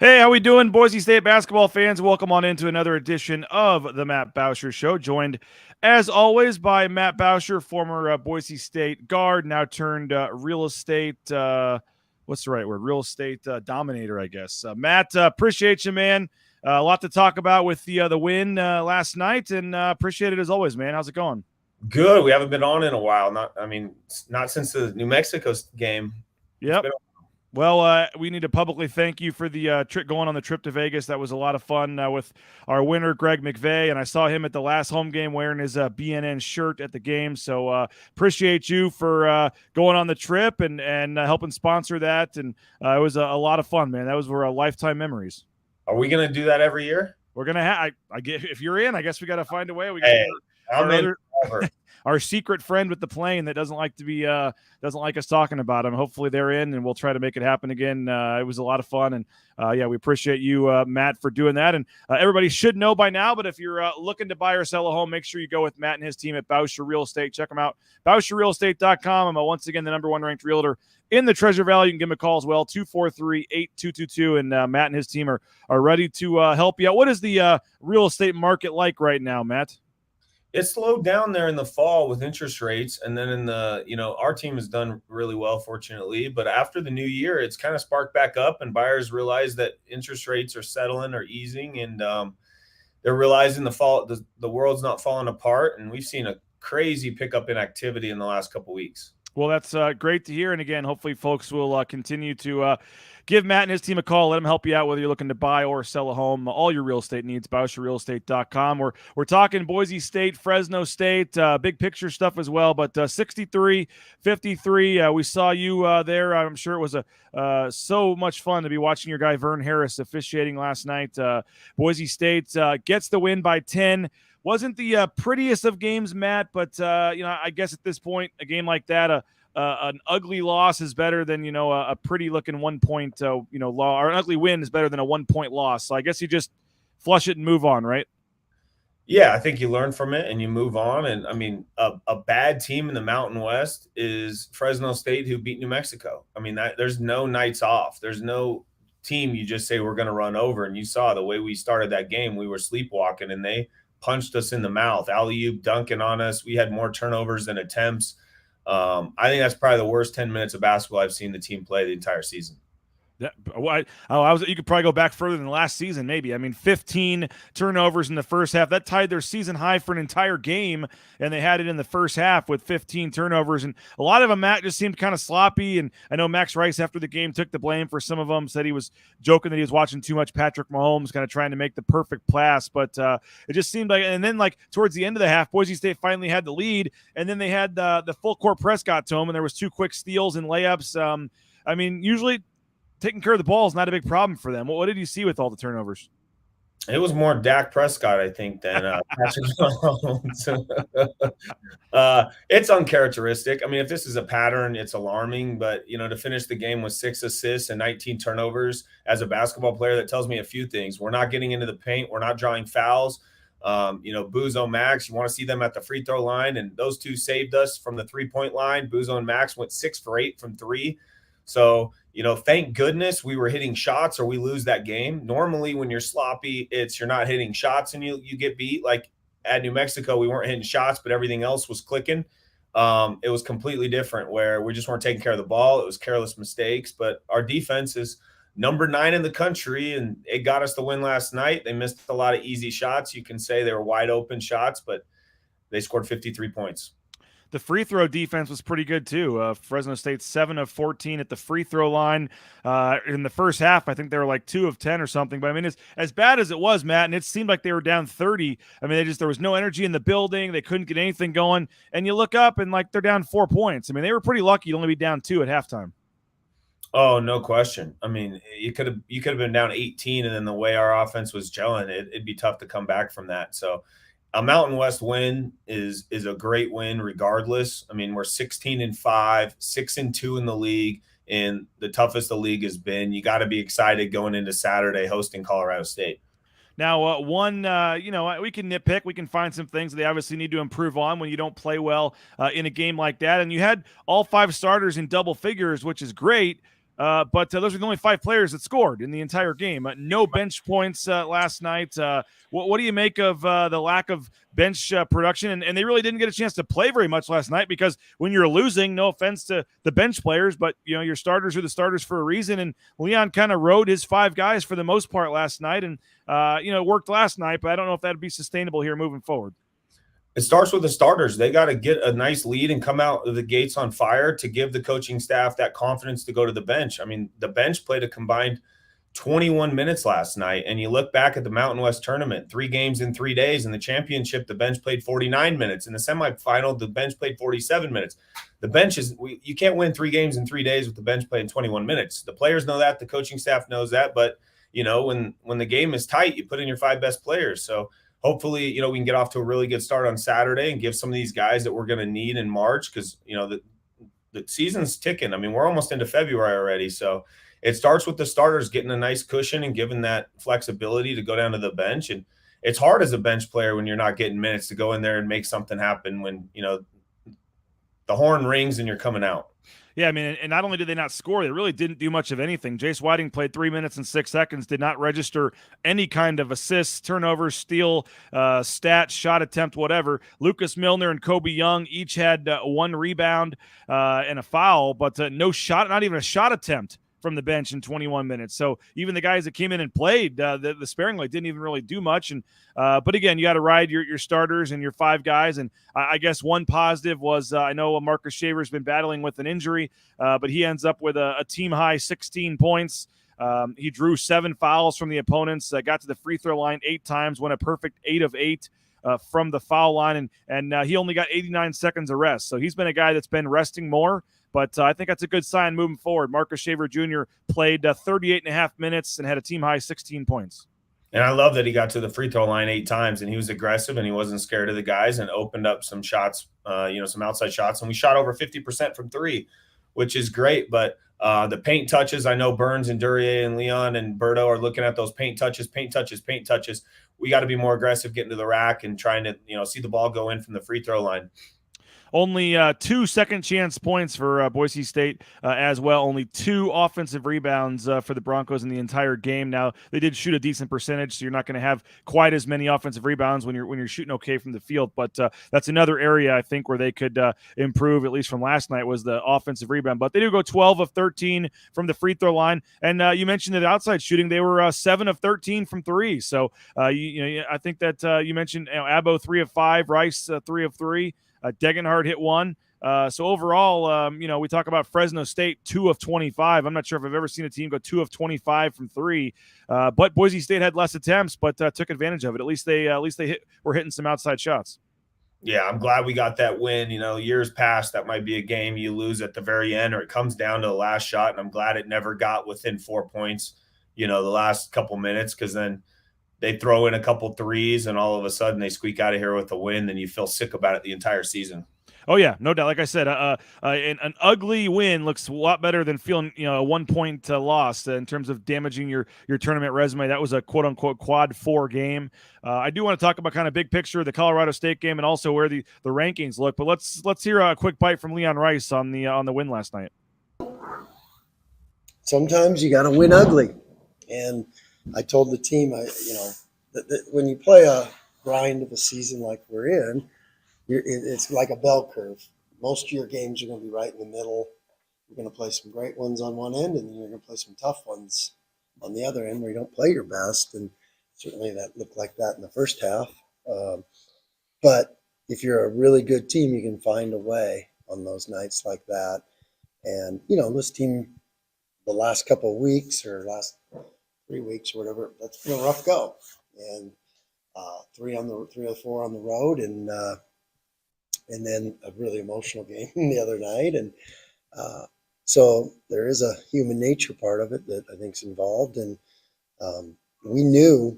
Hey, how we doing, Boise State basketball fans? Welcome on into another edition of the Matt Bauscher Show. Joined, as always, by Matt Bauscher, former Boise State guard, now turned real estate. What's the right word? Real estate dominator, I guess. Matt, appreciate you, man. A lot to talk about with the win last night, and appreciate it as always, man. How's it going? Good. We haven't been on in a while. Not since the New Mexico game. Yep. Well, we need to publicly thank you for the trip going on the trip to Vegas. That was a lot of fun with our winner, Greg McVeigh, and I saw him at the last home game wearing his BNN shirt at the game. So appreciate you for going on the trip and helping sponsor that. And it was a lot of fun, man. That was were lifetime memories. Are we going to do that every year? We're gonna have. I get if you're in. I guess we got to find a way. We got our secret friend with the plane that doesn't like to be doesn't like us talking about him. Hopefully they're in, and we'll try to make it happen again. It was a lot of fun, and yeah, we appreciate you, Matt, for doing that. And everybody should know by now, but if you're looking to buy or sell a home, make sure you go with Matt and his team at Bauscher Real Estate. Check them out, BauscherRealEstate.com. I'm once again the #1 ranked realtor in the Treasure Valley. You can give him a call as well, 243-8222, and Matt and his team are ready to help you out. What is the real estate market like right now, Matt? It slowed down there in the fall with interest rates, and then in the our team has done really well, fortunately. But after the new year, it's kind of sparked back up, and buyers realize that interest rates are settling or easing, and they're realizing the world's not falling apart, and we've seen a crazy pickup in activity in the last couple weeks. Well, that's great to hear. And again, hopefully folks will continue to give Matt and his team a call. Let him help you out, whether you're looking to buy or sell a home. All your real estate needs, BauscherRealEstate.com. We're talking Boise State, Fresno State, big picture stuff as well. But 63-53, we saw you there. I'm sure it was so much fun to be watching your guy Vern Harris officiating last night. Boise State gets the win by 10. Wasn't the prettiest of games, Matt, but I guess at this point, a game like that, an ugly loss is better than a pretty looking 1 point loss, or an ugly win is better than a 1 point loss. So I guess you just flush it and move on, right? Yeah, I think you learn from it and you move on. And I mean, a bad team in the Mountain West is Fresno State, who beat New Mexico. I mean, there's no nights off. There's no team you just say we're going to run over. And you saw the way we started that game. We were sleepwalking, and they punched us in the mouth, alley-oop dunking on us. We had more turnovers than attempts. I think that's probably the worst 10 minutes of basketball I've seen the team play the entire season. Yeah, you could probably go back further than last season, maybe. I mean, 15 turnovers in the first half. That tied their season high for an entire game, and they had it in the first half with 15 turnovers. And a lot of them, Matt, just seemed kind of sloppy. And I know Max Rice, after the game, took the blame for some of them, said he was joking that he was watching too much Patrick Mahomes, kind of trying to make the perfect pass. But it just seemed like – and then, like, towards the end of the half, Boise State finally had the lead, and then they had the full court press got to them, and there was 2 quick steals and layups. I mean, usually – taking care of the ball is not a big problem for them. What did you see with all the turnovers? It was more Dak Prescott, I think, than Patrick Mahomes. It's uncharacteristic. I mean, if this is a pattern, it's alarming. But, to finish the game with 6 assists and 19 turnovers as a basketball player, that tells me a few things. We're not getting into the paint. We're not drawing fouls. Buzo, Max, you want to see them at the free throw line. And those two saved us from the 3-point line. Buzo and Max went 6 for 8 from 3. So, thank goodness we were hitting shots or we lose that game. Normally when you're sloppy, you're not hitting shots and you get beat. Like at New Mexico, we weren't hitting shots, but everything else was clicking. It was completely different where we just weren't taking care of the ball. It was careless mistakes, but our defense is number 9 in the country, and it got us the win last night. They missed a lot of easy shots. You can say they were wide open shots, but they scored 53 points. The free throw defense was pretty good too. Fresno State 7 of 14 at the free throw line. In the first half, I think they were like 2 of 10 or something. But I mean, it's as bad as it was, Matt, and it seemed like they were down 30. I mean, there was no energy in the building. They couldn't get anything going. And you look up and like they're down 4 points. I mean, they were pretty lucky to only be down 2 at halftime. Oh, no question. I mean, you could have been down 18, and then the way our offense was gelling, it'd be tough to come back from that. So a Mountain West win is a great win regardless. I mean, we're 16-5, 6-2 in the league, and the toughest the league has been. You got to be excited going into Saturday hosting Colorado State. Now, we can nitpick. We can find some things that they obviously need to improve on when you don't play well in a game like that. And you had all 5 starters in double figures, which is great. But those are the only 5 players that scored in the entire game. No bench points last night. What do you make of the lack of bench production? And they really didn't get a chance to play very much last night because when you're losing, no offense to the bench players, but your starters are the starters for a reason. And Leon kind of rode his 5 guys for the most part last night, and it worked last night. But I don't know if that'd be sustainable here moving forward. It starts with the starters. They got to get a nice lead and come out of the gates on fire to give the coaching staff that confidence to go to the bench. I mean, the bench played a combined 21 minutes last night. And you look back at the Mountain West tournament, 3 games in 3 days. In the championship, the bench played 49 minutes. In the semifinal, the bench played 47 minutes. The bench you can't win 3 games in 3 days with the bench playing 21 minutes. The players know that. The coaching staff knows that. But, when the game is tight, you put in your 5 best players. So, hopefully, we can get off to a really good start on Saturday and give some of these guys that we're going to need in March because, the season's ticking. I mean, we're almost into February already. So it starts with the starters getting a nice cushion and giving that flexibility to go down to the bench. And it's hard as a bench player when you're not getting minutes to go in there and make something happen when, the horn rings and you're coming out. Yeah, I mean, and not only did they not score, they really didn't do much of anything. Jace Whiting played 3 minutes and 6 seconds, did not register any kind of assists, turnovers, steal, stat, shot attempt, whatever. Lucas Milner and Kobe Young each had 1 rebound and a foul, but no shot, not even a shot attempt from the bench in 21 minutes. So even the guys that came in and played, the sparing leg didn't even really do much. And but again, you got to ride your starters and your 5 guys. And I guess one positive was I know Marcus Shaver's been battling with an injury, but he ends up with a team high 16 points. He drew 7 fouls from the opponents, got to the free throw line 8 times, went a perfect 8 of 8 from the foul line, and he only got 89 seconds of rest. So he's been a guy that's been resting more. But I think that's a good sign moving forward. Marcus Shaver Jr. played 38 and a half minutes and had a team-high 16 points. And I love that he got to the free throw line 8 times, and he was aggressive, and he wasn't scared of the guys and opened up some shots, some outside shots. And we shot over 50% from 3, which is great. But the paint touches, I know Burns and Duryea and Leon and Berto are looking at those paint touches. We got to be more aggressive getting to the rack and trying to, see the ball go in from the free throw line. Only 2 second chance points for Boise State as well. Only 2 offensive rebounds for the Broncos in the entire game. Now they did shoot a decent percentage, so you're not going to have quite as many offensive rebounds when you're shooting okay from the field. But that's another area I think where they could improve, at least from last night, was the offensive rebound. But they do go 12 of 13 from the free throw line. And you mentioned that outside shooting, they were 7 of 13 from 3. So I think that you mentioned Abo 3 of 5, Rice 3 of 3. Degenhardt hit 1. So overall, we talk about Fresno State 2 of 25. I'm not sure if I've ever seen a team go 2 of 25 from 3. But Boise State had less attempts, but took advantage of it. At least they were hitting some outside shots. Yeah, I'm glad we got that win. Years past, that might be a game you lose at the very end, or it comes down to the last shot. And I'm glad it never got within 4 points, the last couple minutes, because then they throw in a couple threes and all of a sudden they squeak out of here with a win. Then you feel sick about it the entire season. Oh yeah, no doubt. Like I said, an ugly win looks a lot better than feeling a 1-point loss in terms of damaging your tournament resume. That was a quote unquote quad 4 game. I do want to talk about kind of big picture of the Colorado State game and also where the rankings look. But let's hear a quick bite from Leon Rice on the win last night. Sometimes you got to win ugly, and I told the team, that when you play a grind of a season like we're in, it's like a bell curve. Most of your games are going to be right in the middle. You're going to play some great ones on one end, and then you're going to play some tough ones on the other end where you don't play your best. And certainly that looked like that in the first half. But if you're a really good team, you can find a way on those nights like that. And, this team, the last couple of weeks or last 3 weeks or whatever, that's been a rough go. And 3 or 4 on the road, and then a really emotional game the other night. And so there is a human nature part of it that I think is involved. And we knew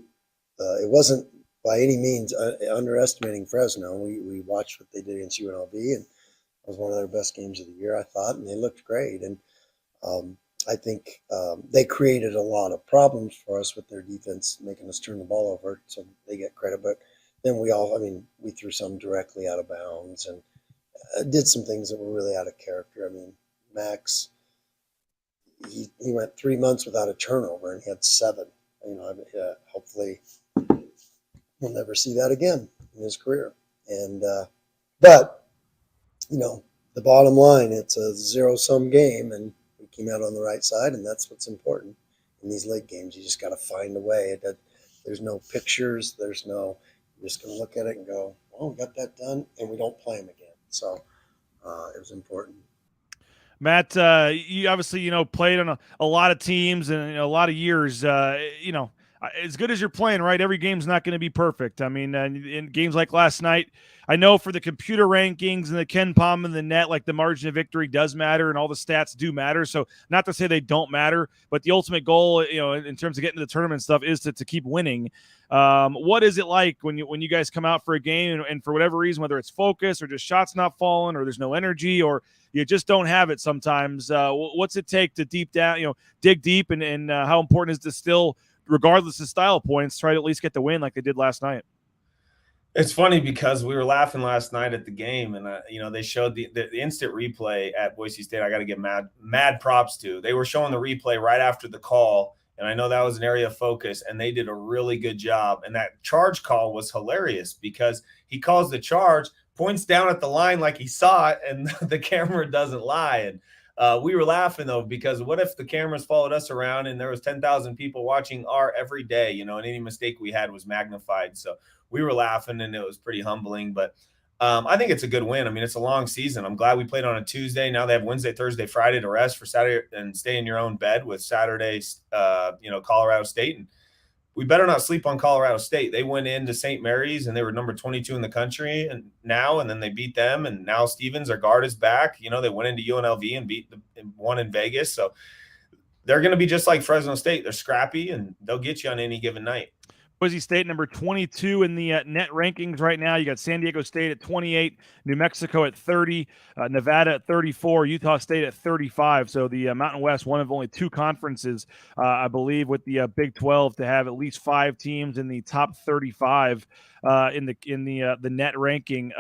it wasn't by any means underestimating Fresno. We watched what they did against UNLV, and it was one of their best games of the year, I thought, and they looked great. And I think they created a lot of problems for us with their defense, making us turn the ball over, so they get credit. But then we threw some directly out of bounds and did some things that were really out of character. Max, he went 3 months without a turnover, and he had 7. Hopefully we'll never see that again in his career. And but the bottom line, it's a zero-sum game, and we came out on the right side, and that's what's important in these late games. You just got to find a way. There's no pictures. You're just going to look at it and go, "Oh, we got that done," and we don't play them again. So it was important. Matt, you obviously, played on a lot of teams and a lot of years. As good as you're playing, right? Every game's not going to be perfect. I mean, in games like last night, I know for the computer rankings and the Ken Palm and the net, like the margin of victory does matter and all the stats do matter. So not to say they don't matter, but the ultimate goal, in terms of getting to the tournament stuff is to keep winning. What is it like when you guys come out for a game and for whatever reason, whether it's focus or just shots not falling or there's no energy or you just don't have it sometimes? What's it take to dig deep and how important is to still, regardless of style points, try to at least get the win like they did last night? It's funny because we were laughing last night at the game, and they showed the instant replay at Boise State. I got to give mad props to. They were showing the replay right after the call, and I know that was an area of focus, and they did a really good job. And that charge call was hilarious because he calls the charge, points down at the line like he saw it, and the camera doesn't lie. And we were laughing, though, because what if the cameras followed us around and there was 10,000 people watching our every day, and any mistake we had was magnified. So we were laughing, and it was pretty humbling. But I think it's a good win. I mean, it's a long season. I'm glad we played on a Tuesday. Now they have Wednesday, Thursday, Friday to rest for Saturday and stay in your own bed with Saturday's, Colorado State. And we better not sleep on Colorado State. They went into St. Mary's, and they were number 22 in the country and then they beat them. And now Stevens, their guard, is back. They went into UNLV and won in Vegas. So they're going to be just like Fresno State. They're scrappy, and they'll get you on any given night. Boise State, number 22 in the net rankings right now. You got San Diego State at 28, New Mexico at 30, Nevada at 34, Utah State at 35. So the Mountain West, one of only 2 conferences, I believe, with the Big 12 to have at least 5 teams in the top 35 in the net ranking.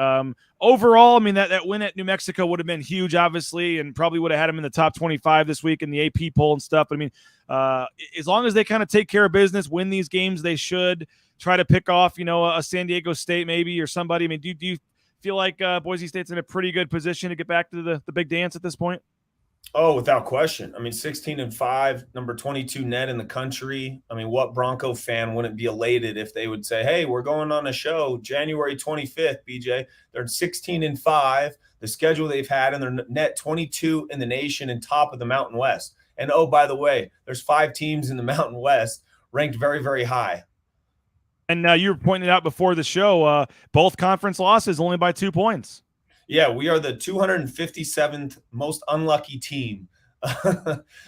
Overall, I mean, that win at New Mexico would have been huge, obviously, and probably would have had them in the top 25 this week in the AP poll and stuff. But I mean, as long as they kind of take care of business, win these games, they should try to pick off, a San Diego State maybe or somebody. I mean, do you feel like Boise State's in a pretty good position to get back to the big dance at this point? Oh, without question. I mean, 16-5, number 22 net in the country. I mean, what Bronco fan wouldn't be elated if they would say, "Hey, we're going on a show January 25th, BJ." They're 16-5. The schedule they've had, and they're net 22 in the nation and top of the Mountain West. And oh, by the way, there's 5 teams in the Mountain West ranked very, very high. And you were pointing it out before the show, both conference losses only by 2 points. Yeah, we are the 257th most unlucky team.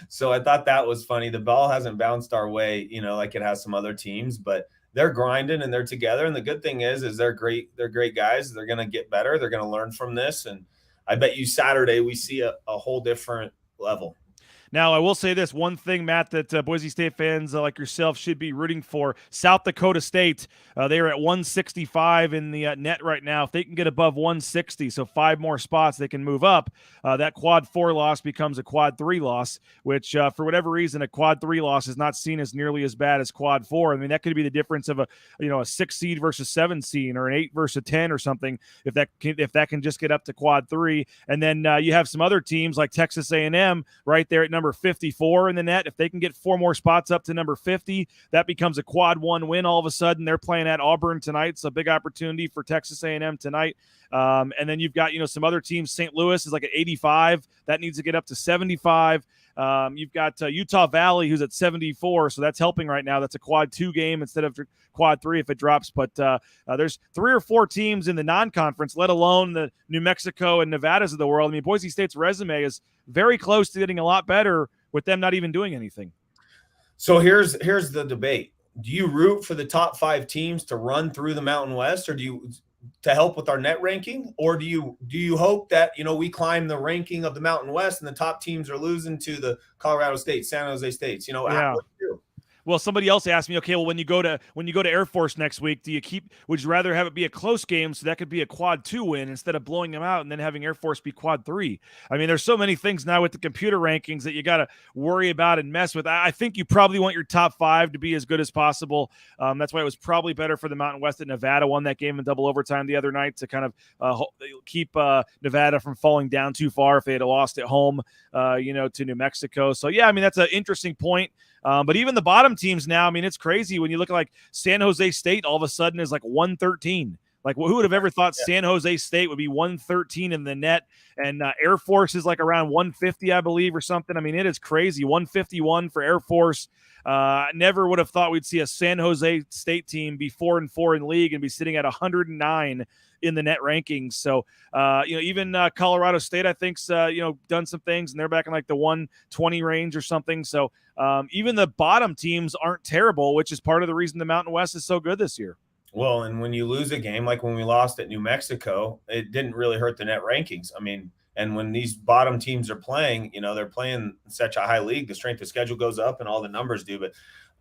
So I thought that was funny. The ball hasn't bounced our way, like it has some other teams, but they're grinding and they're together. And the good thing is they're great. They're great guys. They're going to get better. They're going to learn from this. And I bet you Saturday we see a whole different level. Now, I will say this one thing, Matt, that Boise State fans like yourself should be rooting for. South Dakota State, they are at 165 in the net right now. If they can get above 160, so 5 more spots, they can move up. That quad 4 loss becomes a quad 3 loss, which for whatever reason, a quad 3 loss is not seen as nearly as bad as quad 4. I mean, that could be the difference of a 6 seed versus 7 seed or an 8 versus a 10 or something. If that can just get up to quad 3, and then you have some other teams like Texas A&M right there at number 54 in the net. If they can get 4 more spots up to number 50, that becomes a quad 1 win. All of a sudden, they're playing at Auburn tonight. It's a big opportunity for Texas A&M tonight. And then you've got some other teams. St. Louis is like at 85. That needs to get up to 75. You've got Utah Valley, who's at 74, so that's helping right now. That's a quad 2 game instead of quad 3 if it drops. But there's 3 or 4 teams in the non-conference, let alone the New Mexico and Nevadas of the world. I mean, Boise State's resume is very close to getting a lot better with them not even doing anything. So here's the debate. Do you root for the top 5 teams to run through the Mountain West, or do you to help with our net ranking, or do you hope that we climb the ranking of the Mountain West and the top teams are losing to the Colorado State, San Jose States? Yeah. Well, somebody else asked me, okay, well, when you go to Air Force next week, would you rather have it be a close game so that could be a quad 2 win instead of blowing them out and then having Air Force be quad 3? I mean, there's so many things now with the computer rankings that you got to worry about and mess with. I think you probably want your top 5 to be as good as possible. That's why it was probably better for the Mountain West that Nevada won that game in double overtime the other night to kind of keep Nevada from falling down too far if they had lost at home, to New Mexico. So, yeah, I mean, that's an interesting point. But even the bottom teams now, I mean, it's crazy when you look at like San Jose State all of a sudden is like 113. Like, who would have ever thought San Jose State would be 113 in the net? And Air Force is like around 150, I believe, or something. I mean, it is crazy. 151 for Air Force. Never would have thought we'd see a San Jose State team be 4-4 in league and be sitting at 109 in the net rankings. So, even Colorado State, I think's, done some things, and they're back in like the 120 range or something. So even the bottom teams aren't terrible, which is part of the reason the Mountain West is so good this year. Well, and when you lose a game, like when we lost at New Mexico, it didn't really hurt the net rankings. I mean, and when these bottom teams are playing, they're playing such a high league, the strength of schedule goes up and all the numbers do. But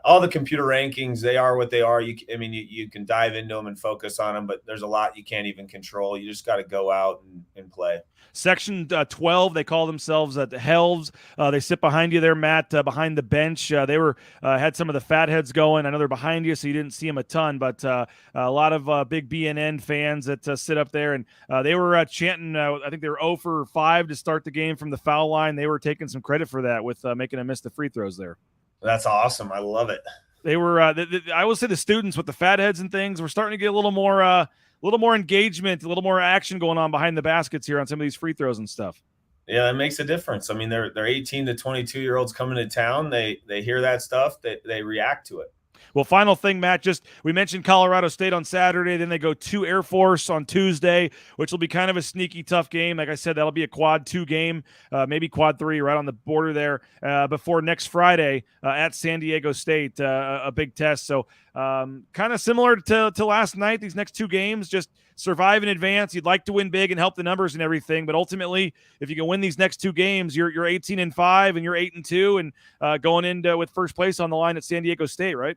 all the computer rankings, they are what they are. You can dive into them and focus on them, but there's a lot you can't even control. You just got to go out and play. Section 12, they call themselves the Helves. They sit behind you there, Matt, behind the bench. They were had some of the fatheads going. I know they're behind you, so you didn't see them a ton, but a lot of big BNN fans that sit up there, and they were chanting. I think they were 0 for 5 to start the game from the foul line. They were taking some credit for that with making them miss the free throws there. That's awesome. I love it. They were. I will say the students with the fatheads and things were starting to get a little more engagement, a little more action going on behind the baskets here on some of these free throws and stuff. Yeah, it makes a difference. I mean, they're 18 to 22 year olds coming to town. They hear that stuff. They react to it. Well, final thing, Matt, we mentioned Colorado State on Saturday. Then they go to Air Force on Tuesday, which will be kind of a sneaky, tough game. Like I said, that'll be a quad 2 game, maybe quad 3, right on the border there, before next Friday at San Diego State, a big test. So kind of similar to last night, these next 2 games, just survive in advance. You'd like to win big and help the numbers and everything, but ultimately, if you can win these next 2 games, you're 18-5 and you're 8-2 and going into with first place on the line at San Diego State, right?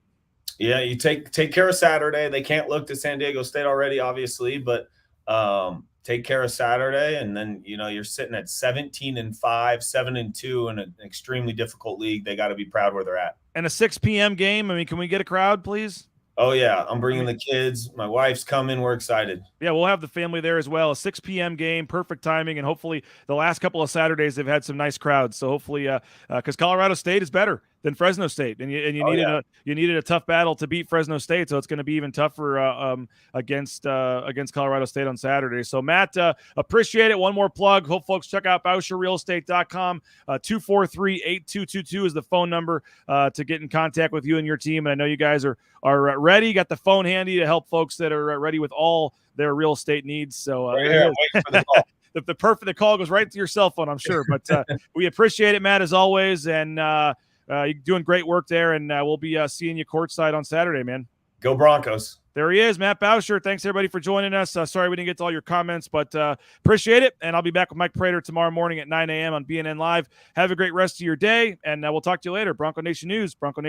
Yeah, you take care of Saturday. They can't look to San Diego State already, obviously, but take care of Saturday, and then you're sitting at 17-5, 7-2 in an extremely difficult league. They got to be proud where they're at. And a 6 p.m. game. I mean, can we get a crowd, please? Oh, yeah. I'm bringing the kids. My wife's coming. We're excited. Yeah, we'll have the family there as well. A 6 p.m. game, perfect timing, and hopefully the last couple of Saturdays they've had some nice crowds. So hopefully, because Colorado State is better than Fresno State, and you needed a tough battle to beat Fresno State, so it's going to be even tougher against Colorado State on Saturday. So Matt, appreciate it. One more plug. Hope folks check out BauscherRealEstate.com. 243-8222 is the phone number to get in contact with you and your team. And I know you guys are ready. Got the phone handy to help folks that are ready with all their real estate needs. So right here, wait for the call. The call goes right to your cell phone, I'm sure. But we appreciate it, Matt, as always, and you're doing great work there. And we'll be seeing you courtside on Saturday, man. Go Broncos. There he is, Matt Bauscher. Thanks, everybody, for joining us. Sorry we didn't get to all your comments, but appreciate it. And I'll be back with Mike Prater tomorrow morning at 9 a.m. on BNN Live. Have a great rest of your day, and we'll talk to you later. Bronco Nation News, Bronco Nation.